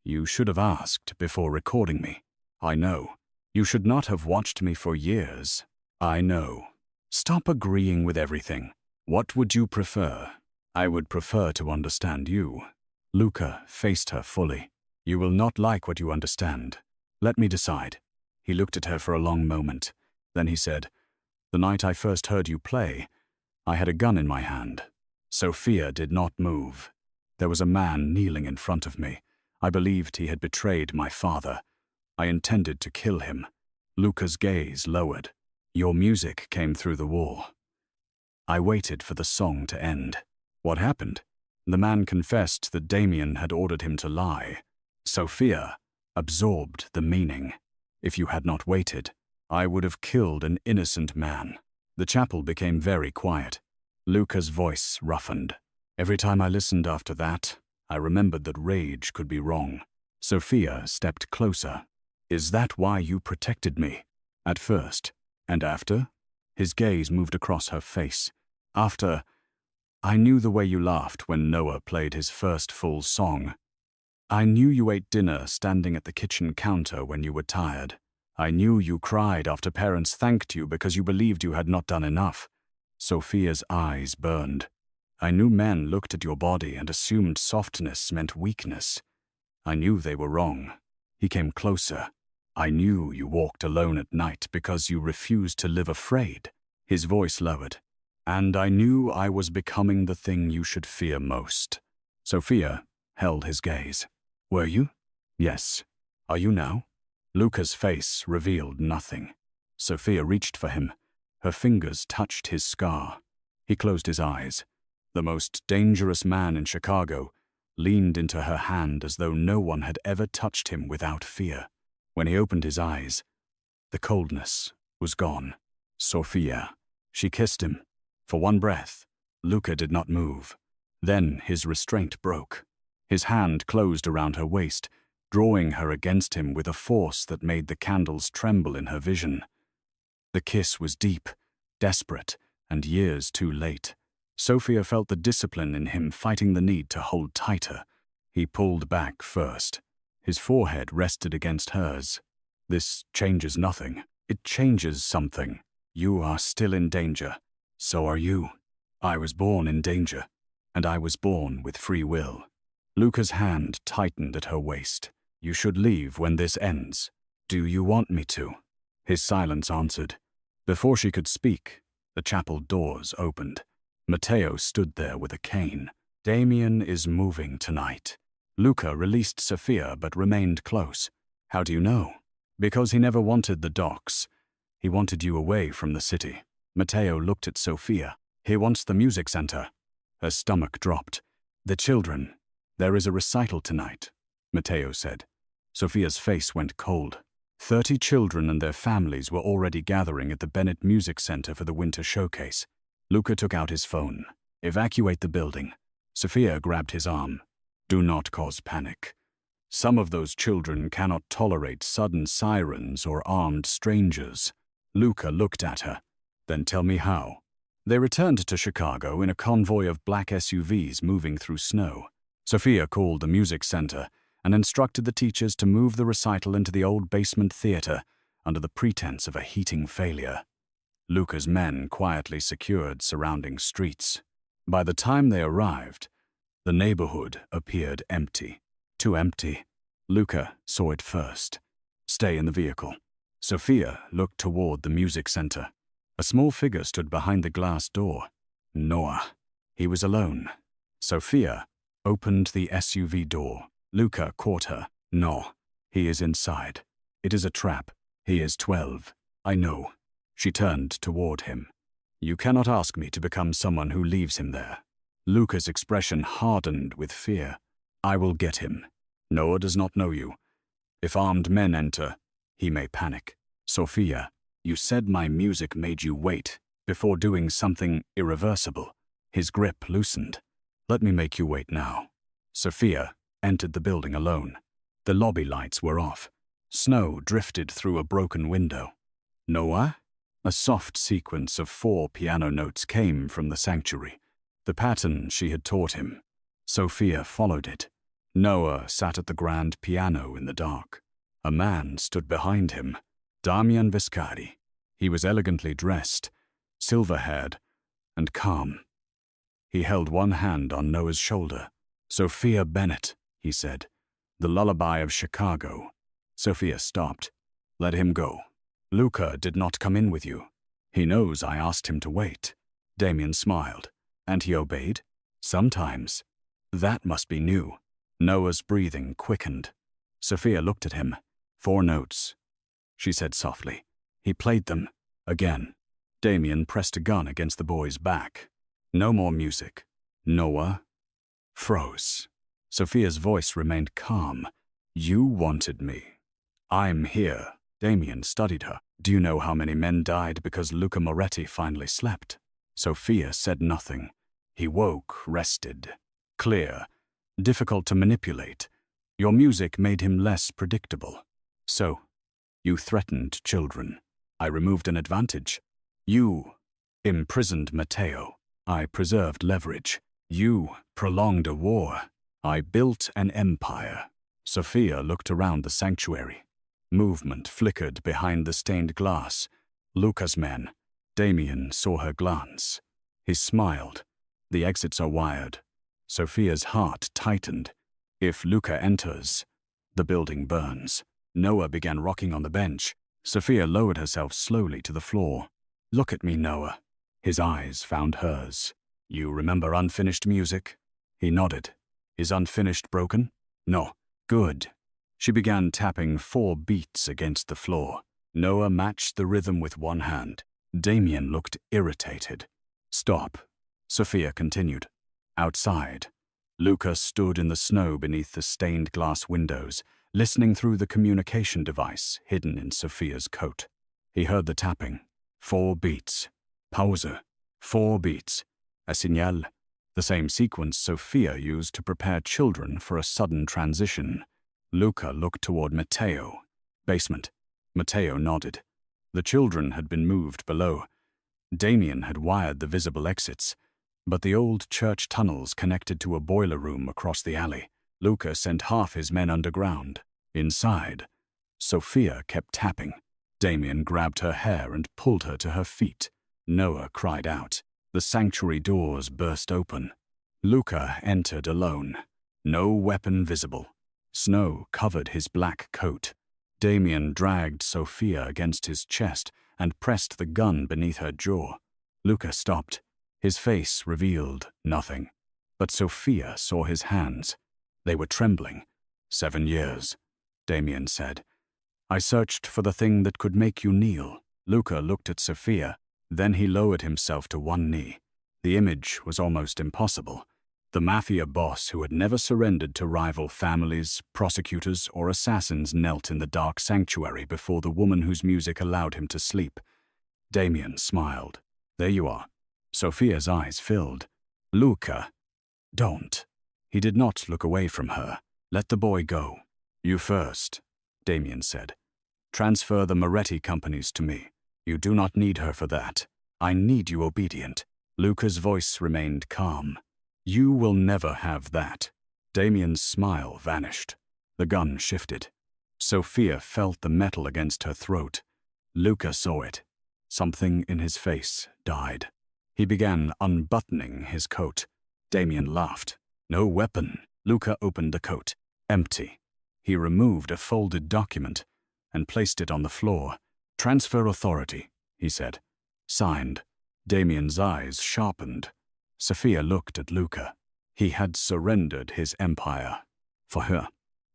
You should have asked before recording me. I know. You should not have watched me for years. I know. Stop agreeing with everything. What would you prefer? I would prefer to understand you. Luca faced her fully. You will not like what you understand. Let me decide. He looked at her for a long moment. Then he said, the night I first heard you play, I had a gun in my hand. Sophia did not move. There was a man kneeling in front of me. I believed he had betrayed my father. I intended to kill him. Luca's gaze lowered. Your music came through the wall. I waited for the song to end. What happened? The man confessed that Damien had ordered him to lie. Sophia absorbed the meaning. If you had not waited, I would have killed an innocent man. The chapel became very quiet. Luca's voice roughened. Every time I listened after that, I remembered that rage could be wrong. Sophia stepped closer. Is that why you protected me? At first. And after? His gaze moved across her face. After, I knew the way you laughed when Noah played his first full song. I knew you ate dinner standing at the kitchen counter when you were tired. I knew you cried after parents thanked you because you believed you had not done enough. Sophia's eyes burned. I knew men looked at your body and assumed softness meant weakness. I knew they were wrong. He came closer. I knew you walked alone at night because you refused to live afraid. His voice lowered. And I knew I was becoming the thing you should fear most. Sophia held his gaze. Were you? Yes. Are you now? Luca's face revealed nothing. Sophia reached for him. Her fingers touched his scar. He closed his eyes. The most dangerous man in Chicago leaned into her hand as though no one had ever touched him without fear. When he opened his eyes, the coldness was gone. Sophia. She kissed him. For one breath, Luca did not move. Then his restraint broke. His hand closed around her waist, drawing her against him with a force that made the candles tremble in her vision. The kiss was deep, desperate, and years too late. Sophia felt the discipline in him fighting the need to hold tighter. He pulled back first. His forehead rested against hers. This changes nothing. It changes something. You are still in danger. So are you. I was born in danger, and I was born with free will. Luca's hand tightened at her waist. You should leave when this ends. Do you want me to? His silence answered. Before she could speak, the chapel doors opened. Matteo stood there with a cane. Damien is moving tonight. Luca released Sophia but remained close. How do you know? Because he never wanted the docks. He wanted you away from the city. Matteo looked at Sophia. He wants the music center. Her stomach dropped. The children. There is a recital tonight, Matteo said. Sophia's face went cold. 30 children and their families were already gathering at the Bennett Music Center for the winter showcase. Luca took out his phone. Evacuate the building. Sophia grabbed his arm. Do not cause panic. Some of those children cannot tolerate sudden sirens or armed strangers. Luca looked at her. Then tell me how. They returned to Chicago in a convoy of black SUVs moving through snow. Sophia called the music center and instructed the teachers to move the recital into the old basement theater under the pretense of a heating failure. Luca's men quietly secured surrounding streets. By the time they arrived, the neighborhood appeared empty. Too empty. Luca saw it first. Stay in the vehicle. Sophia looked toward the music center. A small figure stood behind the glass door. Noah. He was alone. Sophia opened the SUV door. Luca caught her. No, he is inside. It is a trap. He is 12. I know. She turned toward him. You cannot ask me to become someone who leaves him there. Luca's expression hardened with fear. I will get him. Noah does not know you. If armed men enter, he may panic. Sophia, you said my music made you wait before doing something irreversible. His grip loosened. Let me make you wait now. Sophia entered the building alone. The lobby lights were off. Snow drifted through a broken window. Noah? A soft sequence of 4 piano notes came from the sanctuary, the pattern she had taught him. Sophia followed it. Noah sat at the grand piano in the dark. A man stood behind him, Damian Viscardi. He was elegantly dressed, silver-haired, and calm. He held one hand on Noah's shoulder. Sophia Bennett, he said, the lullaby of Chicago. Sophia stopped. Let him go. Luca did not come in with you. He knows I asked him to wait. Damien smiled. And he obeyed? Sometimes. That must be new. Noah's breathing quickened. Sophia looked at him. 4 notes, she said softly. He played them. Again. Damien pressed a gun against the boy's back. No more music. Noah froze. Sophia's voice remained calm. You wanted me. I'm here. Damien studied her. Do you know how many men died because Luca Moretti finally slept? Sophia said nothing. He woke, rested, clear, difficult to manipulate. Your music made him less predictable. So, you threatened children. I removed an advantage. You imprisoned Matteo. I preserved leverage. You prolonged a war. I built an empire. Sophia looked around the sanctuary. Movement flickered behind the stained glass. Luca's men. Damien saw her glance. He smiled. The exits are wired. Sophia's heart tightened. If Luca enters, the building burns. Noah began rocking on the bench. Sophia lowered herself slowly to the floor. "Look at me, Noah." His eyes found hers. "You remember unfinished music?" He nodded. "Is unfinished broken?" "No." "Good." She began tapping 4 beats against the floor. Noah matched the rhythm with one hand. Damien looked irritated. "Stop." Sophia continued. Outside, Luca stood in the snow beneath the stained glass windows, listening through the communication device hidden in Sophia's coat. He heard the tapping. 4 beats. Pause. 4 beats. A signal. The same sequence Sophia used to prepare children for a sudden transition. Luca looked toward Matteo. "Basement." Matteo nodded. The children had been moved below. Damien had wired the visible exits, but the old church tunnels connected to a boiler room across the alley. Luca sent half his men underground. Inside, Sophia kept tapping. Damien grabbed her hair and pulled her to her feet. Noah cried out. The sanctuary doors burst open. Luca entered alone. No weapon visible. Snow covered his black coat. Damien dragged Sophia against his chest and pressed the gun beneath her jaw. Luca stopped. His face revealed nothing. But Sophia saw his hands. They were trembling. 7 years, Damien said. "I searched for the thing that could make you kneel." Luca looked at Sophia. Then he lowered himself to one knee. The image was almost impossible. The Mafia boss who had never surrendered to rival families, prosecutors, or assassins knelt in the dark sanctuary before the woman whose music allowed him to sleep. Damien smiled. "There you are." Sophia's eyes filled. "Luca, don't." He did not look away from her. "Let the boy go." "You first," Damien said. "Transfer the Moretti companies to me. You do not need her for that. I need you obedient." Luca's voice remained calm. "You will never have that." Damien's smile vanished. The gun shifted. Sophia felt the metal against her throat. Luca saw it. Something in his face died. He began unbuttoning his coat. Damien laughed. "No weapon." Luca opened the coat. Empty. He removed a folded document and placed it on the floor. "Transfer authority," he said. Signed. Damien's eyes sharpened. Sophia looked at Luca. He had surrendered his empire. For her.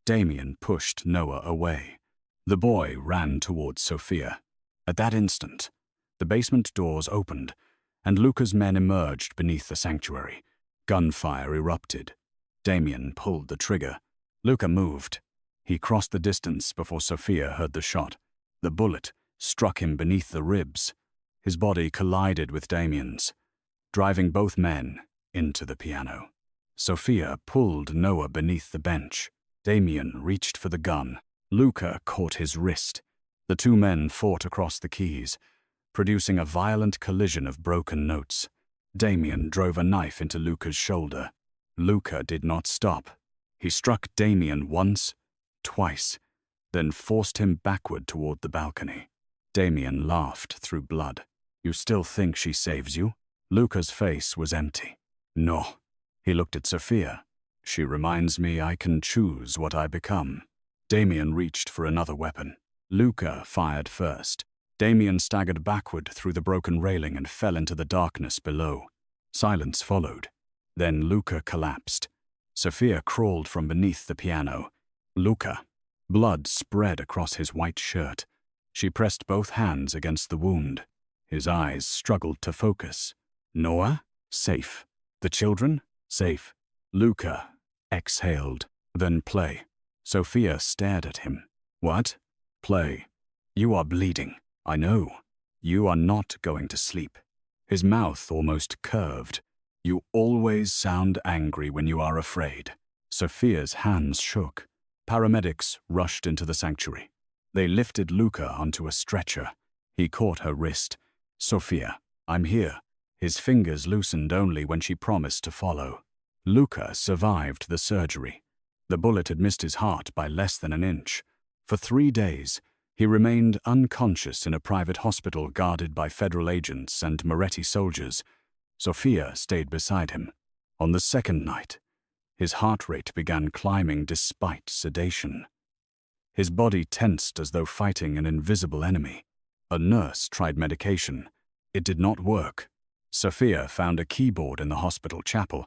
Damien pushed Noah away. The boy ran towards Sophia. At that instant, the basement doors opened, and Luca's men emerged beneath the sanctuary. Gunfire erupted. Damien pulled the trigger. Luca moved. He crossed the distance before Sophia heard the shot. The bullet struck him beneath the ribs. His body collided with Damien's, driving both men into the piano. Sophia pulled Noah beneath the bench. Damien reached for the gun. Luca caught his wrist. The 2 men fought across the keys, producing a violent collision of broken notes. Damien drove a knife into Luca's shoulder. Luca did not stop. He struck Damien once, twice, then forced him backward toward the balcony. Damien laughed through blood. "You still think she saves you?" Luca's face was empty. "No." He looked at Sophia. "She reminds me I can choose what I become." Damien reached for another weapon. Luca fired first. Damien staggered backward through the broken railing and fell into the darkness below. Silence followed. Then Luca collapsed. Sophia crawled from beneath the piano. Luca. Blood spread across his white shirt. She pressed both hands against the wound. His eyes struggled to focus. "Noah? Safe. The children? Safe." Luca exhaled. "Then play." Sophia stared at him. "What?" "Play. You are bleeding. I know. You are not going to sleep." His mouth almost curved. "You always sound angry when you are afraid." Sophia's hands shook. Paramedics rushed into the sanctuary. They lifted Luca onto a stretcher. He caught her wrist. "Sophia, I'm here." His fingers loosened only when she promised to follow. Luca survived the surgery. The bullet had missed his heart by less than an inch. For 3 days, he remained unconscious in a private hospital guarded by federal agents and Moretti soldiers. Sophia stayed beside him. On the second night, his heart rate began climbing despite sedation. His body tensed as though fighting an invisible enemy. A nurse tried medication. It did not work. Sophia found a keyboard in the hospital chapel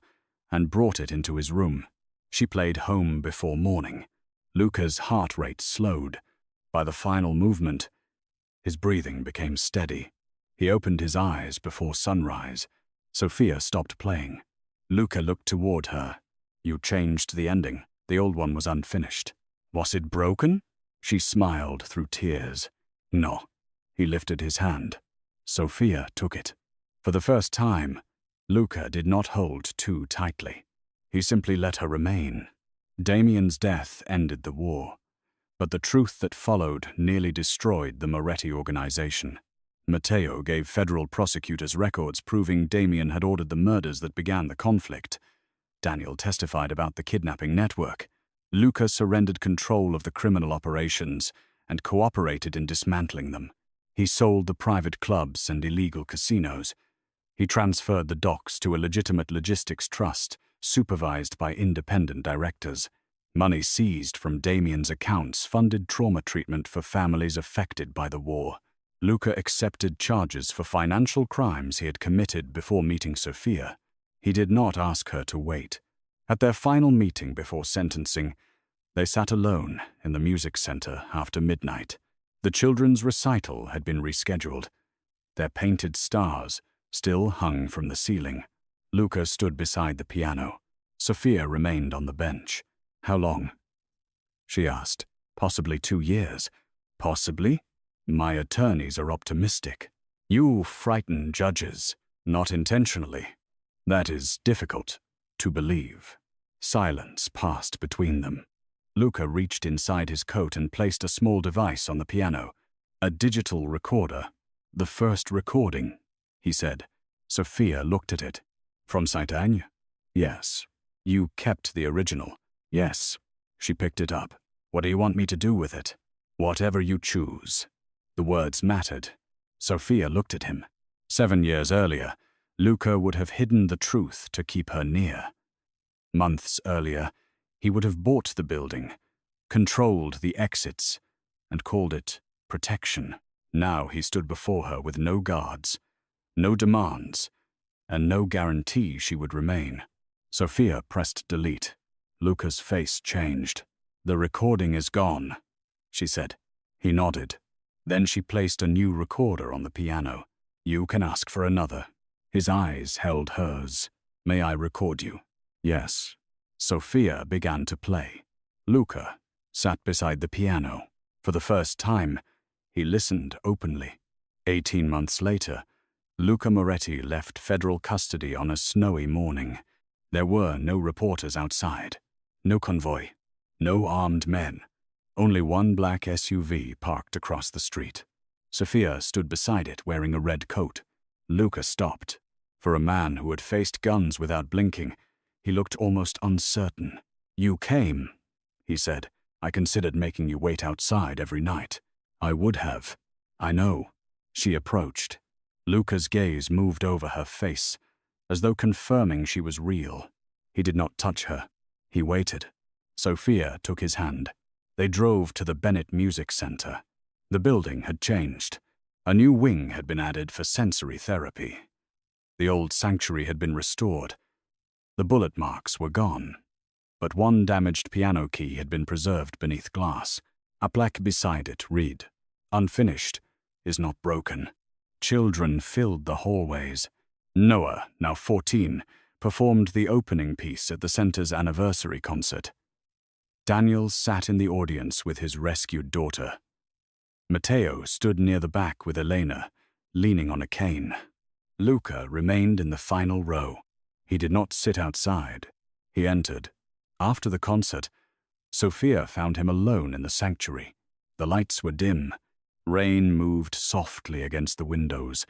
and brought it into his room. She played Home Before Morning. Luca's heart rate slowed. By the final movement, his breathing became steady. He opened his eyes before sunrise. Sophia stopped playing. Luca looked toward her. "You changed the ending. The old one was unfinished." "Was it broken?" She smiled through tears. "No." He lifted his hand. Sophia took it. For the first time, Luca did not hold too tightly. He simply let her remain. Damien's death ended the war, but the truth that followed nearly destroyed the Moretti organization. Matteo gave federal prosecutors records proving Damien had ordered the murders that began the conflict. Daniel testified about the kidnapping network. Luca surrendered control of the criminal operations and cooperated in dismantling them. He sold the private clubs and illegal casinos. He transferred the docks to a legitimate logistics trust, supervised by independent directors. Money seized from Damien's accounts funded trauma treatment for families affected by the war. Luca accepted charges for financial crimes he had committed before meeting Sophia. He did not ask her to wait. At their final meeting before sentencing, they sat alone in the music center after midnight. The children's recital had been rescheduled. Their painted stars still hung from the ceiling. Luca stood beside the piano. Sophia remained on the bench. "How long?" she asked. "Possibly 2 years." "Possibly?" "My attorneys are optimistic." "You frighten judges." "Not intentionally." "That is difficult to believe." Silence passed between them. Luca reached inside his coat and placed a small device on the piano. "A digital recorder." "The first recording," he said. Sophia looked at it. "From Saint-Agne?" "Yes." "You kept the original?" "Yes." She picked it up. "What do you want me to do with it?" "Whatever you choose." The words mattered. Sophia looked at him. 7 years earlier, Luca would have hidden the truth to keep her near. Months earlier, he would have bought the building, controlled the exits, and called it protection. Now he stood before her with no guards, no demands, and no guarantee she would remain. Sophia pressed delete. Luca's face changed. "The recording is gone," she said. He nodded. Then she placed a new recorder on the piano. "You can ask for another." His eyes held hers. "May I record you?" "Yes." Sophia began to play. Luca sat beside the piano. For the first time, he listened openly. 18 months later, Luca Moretti left federal custody on a snowy morning. There were no reporters outside, no convoy, no armed men, only one black SUV parked across the street. Sophia stood beside it wearing a red coat. Luca stopped. For a man who had faced guns without blinking, he looked almost uncertain. "You came," he said. "I considered making you wait outside every night." "I would have." "I know." She approached. Luca's gaze moved over her face, as though confirming she was real. He did not touch her. He waited. Sophia took his hand. They drove to the Bennett Music Center. The building had changed. A new wing had been added for sensory therapy. The old sanctuary had been restored. The bullet marks were gone, but one damaged piano key had been preserved beneath glass. A plaque beside it read, "Unfinished is not broken." Children filled the hallways. Noah, now 14, performed the opening piece at the center's anniversary concert. Daniel sat in the audience with his rescued daughter. Matteo stood near the back with Elena, leaning on a cane. Luca remained in the final row. He did not sit outside. He entered. After the concert, Sophia found him alone in the sanctuary. The lights were dim. Rain moved softly against the windows,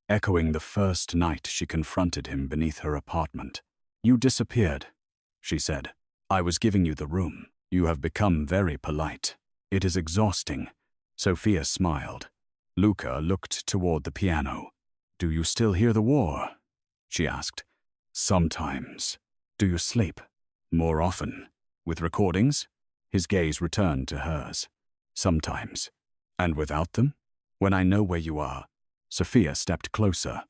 echoing the first night she confronted him beneath her apartment. "You disappeared," she said. "I was giving you the room. You have become very polite. It is exhausting." Sophia smiled. Luca looked toward the piano. "Do you still hear the war?" she asked. Sometimes. Do you sleep? More often. With recordings? His gaze returned to hers. Sometimes. And without them? When I know where you are. Sophia stepped closer.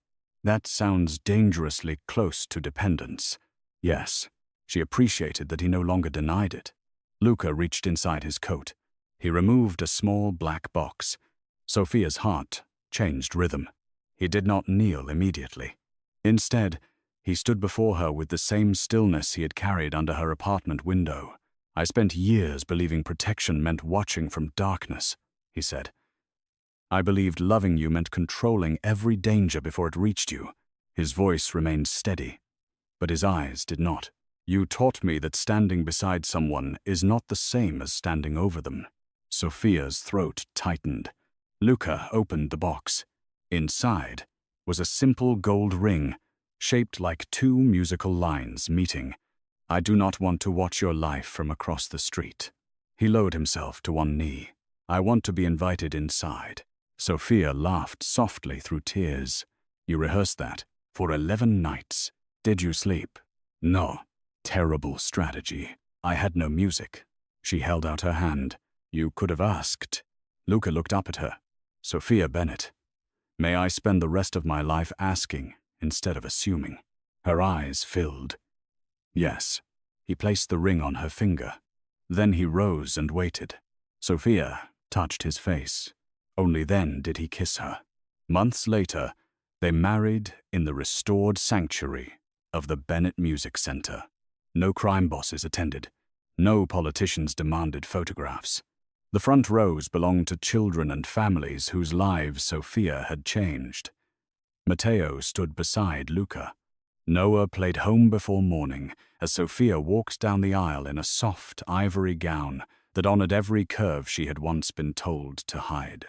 That sounds dangerously close to dependence. Yes. She appreciated that he no longer denied it. Luca reached inside his coat. He removed a small black box. Sophia's heart changed rhythm. He did not kneel immediately. Instead, he stood before her with the same stillness he had carried under her apartment window. I spent years believing protection meant watching from darkness, he said. I believed loving you meant controlling every danger before it reached you. His voice remained steady, but his eyes did not. You taught me that standing beside someone is not the same as standing over them. Sophia's throat tightened. Luca opened the box. Inside was a simple gold ring, shaped like two musical lines meeting. I do not want to watch your life from across the street. He lowered himself to one knee. I want to be invited inside. Sophia laughed softly through tears. You rehearsed that for 11 nights. Did you sleep? No. Terrible strategy. I had no music. She held out her hand. You could have asked. Luca looked up at her. Sophia Bennett. May I spend the rest of my life asking instead of assuming? Her eyes filled. Yes. He placed the ring on her finger. Then he rose and waited. Sophia touched his face. Only then did he kiss her. Months later, they married in the restored sanctuary of the Bennett Music Center. No crime bosses attended. No politicians demanded photographs. The front rows belonged to children and families whose lives Sophia had changed. Matteo stood beside Luca. Noah played Home Before Morning as Sophia walked down the aisle in a soft ivory gown that honored every curve she had once been told to hide.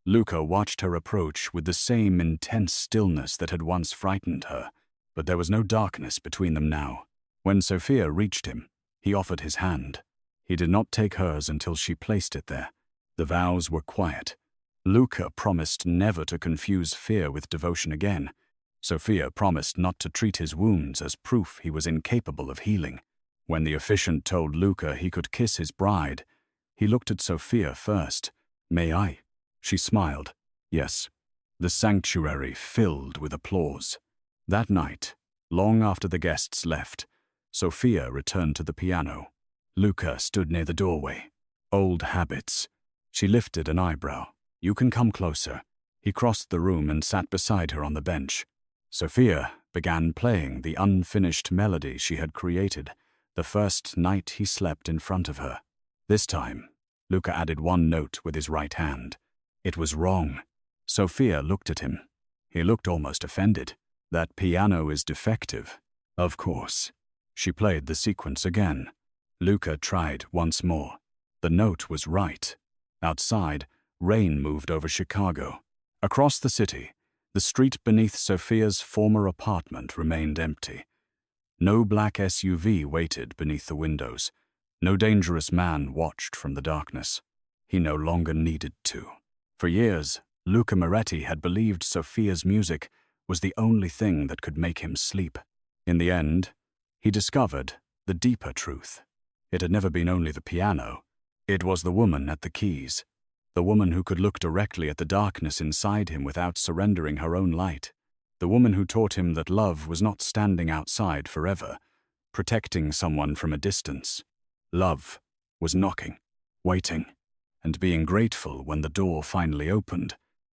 Luca watched her approach with the same intense stillness that had once frightened her, but there was no darkness between them now. When Sophia reached him, he offered his hand. He did not take hers until she placed it there. The vows were quiet. Luca promised never to confuse fear with devotion again. Sophia promised not to treat his wounds as proof he was incapable of healing. When the officiant told Luca he could kiss his bride, he looked at Sophia first. May I? She smiled. Yes. The sanctuary filled with applause. That night, long after the guests left, Sophia returned to the piano. Luca stood near the doorway. Old habits. She lifted an eyebrow. You can come closer. He crossed the room and sat beside her on the bench. Sophia began playing the unfinished melody she had created the first night he slept in front of her. This time, Luca added one note with his right hand. It was wrong. Sophia looked at him. He looked almost offended. That piano is defective. Of course. She played the sequence again. Luca tried once more. The note was right. Outside, rain moved over Chicago. Across the city, the street beneath Sophia's former apartment remained empty. No black SUV waited beneath the windows. No dangerous man watched from the darkness. He no longer needed to. For years, Luca Moretti had believed Sophia's music was the only thing that could make him sleep. In the end, he discovered the deeper truth. It had never been only the piano. It was the woman at the keys. The woman who could look directly at the darkness inside him without surrendering her own light. The woman who taught him that love was not standing outside forever, protecting someone from a distance. Love was knocking, waiting, and being grateful when the door finally opened.